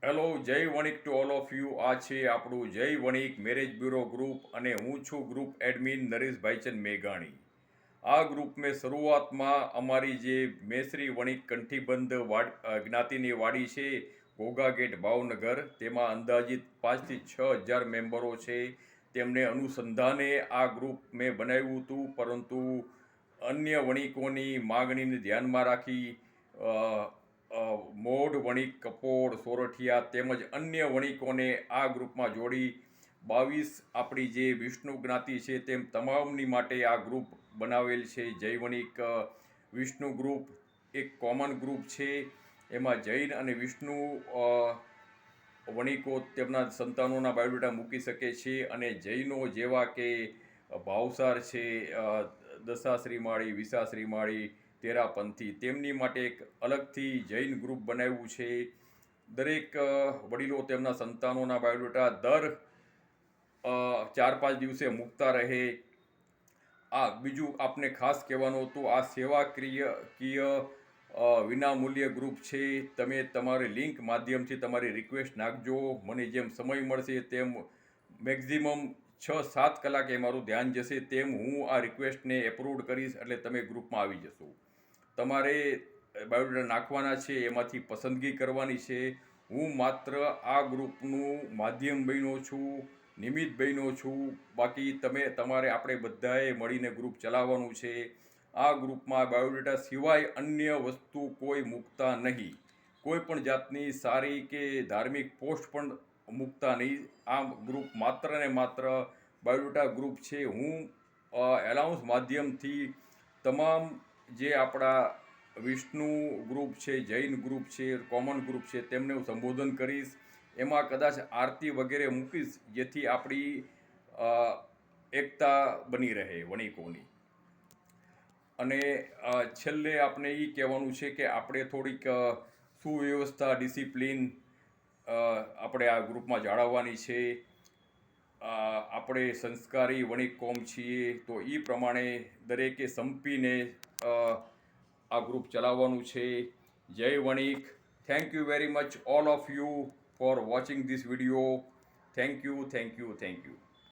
Hello, જય વણિક to all of you. આ છે આપણું જય વણિક મેરેજ બ્યુરો ગ્રુપ અને હું છું ગ્રુપ એડમિન નરેશ ભાઈચંદ મેઘાણી. આ ગ્રુપ મેં શરૂઆતમાં અમારી જે મેસરી વણિક કંઠીબંધ જ્ઞાતિની વાડી છે ઘોઘા ગેટ ભાવનગર, તેમાં અંદાજિત 5 થી 6 હજાર મેમ્બરો છે. તેમને અનુસંધાને આ ગ્રુપ મેં બનાવ્યું હતું, પરંતુ અન્ય વણિકોની માગણીને ધ્યાનમાં રાખી મોઢ વણિક, કપોળ, સોરઠિયા તેમજ અન્ય વણિકોને આ ગ્રુપમાં જોડી 22 આપણી જે વિષ્ણુ જ્ઞાતિ છે તેમ તમામની માટે આ ગ્રુપ બનાવેલ છે. જય વણિક વિષ્ણુ ગ્રુપ એક કોમન ગ્રુપ છે. એમાં જૈન અને વિષ્ણુ વણિકો તેમના સંતાનોના બાયોડેટા મૂકી શકે છે, અને જૈનો જેવા કે ભાવસાર છે, દશાશ્રી માળી, વિશાશ્રી માળી, તેરાપંથી, તેમની માટે એક અલગથી જૈન ગ્રુપ બનાવ્યું છે. દરેક વડીલો તેમના સંતાનોના બાયોડેટા દર 4-5 દિવસે મૂકતા રહે. બીજું આપને ખાસ કહેવાનું હતું, આ સેવાકીય વિનામૂલ્ય ગ્રુપ છે. તમે તમારી લિંક માધ્યમથી તમારી રિક્વેસ્ટ નાખજો. મને જેમ સમય મળશે તેમ મેક્ઝિમમ 6-7 કલાકે મારું ધ્યાન જશે તેમ હું આ રિક્વેસ્ટને એપ્રુવ કરીશ, એટલે તમે ગ્રુપમાં આવી જશો. તમારે બાયોડેટા નાખવાના છે, એમાંથી પસંદગી કરવાની છે. હું માત્ર આ ગ્રુપનું માધ્યમ બન્યો છું, નિમિત્ત બન્યો છું. બાકી તમારે આપણે બધાએ મળીને ગ્રુપ ચલાવવાનું છે. આ ગ્રુપમાં બાયોડેટા સિવાય અન્ય વસ્તુ કોઈ મૂકતા નહીં. કોઈ પણ જાતની સારી કે ધાર્મિક પોસ્ટ પણ મૂકતા નહીં. આ ગ્રુપ માત્ર ને માત્ર બાયોડેટા ગ્રુપ છે. હું એનાઉન્સ માધ્યમથી તમામ જે આપણા વિષ્ણુ ગ્રુપ છે, જૈન ગ્રુપ છે, કોમન ગ્રુપ છે, તેમને હું સંબોધન કરીશ. એમાં કદાચ આરતી વગેરે મૂકીશ, જેથી આપણી એકતા બની રહે વણિકોની. અને છેલ્લે આપણે એ કહેવાનું છે કે આપણે થોડીક સુવ્યવસ્થા, ડિસિપ્લિન આપણે આ ગ્રુપમાં જાળવવાની છે. આપણે સંસ્કારી વણિક કોમ છીએ, તો એ પ્રમાણે દરેકે સંપીને આ ગ્રુપ ચલાવવાનું છે. Jay Vanik. Thank you very much all of you for watching this video. Thank you, thank you, thank you.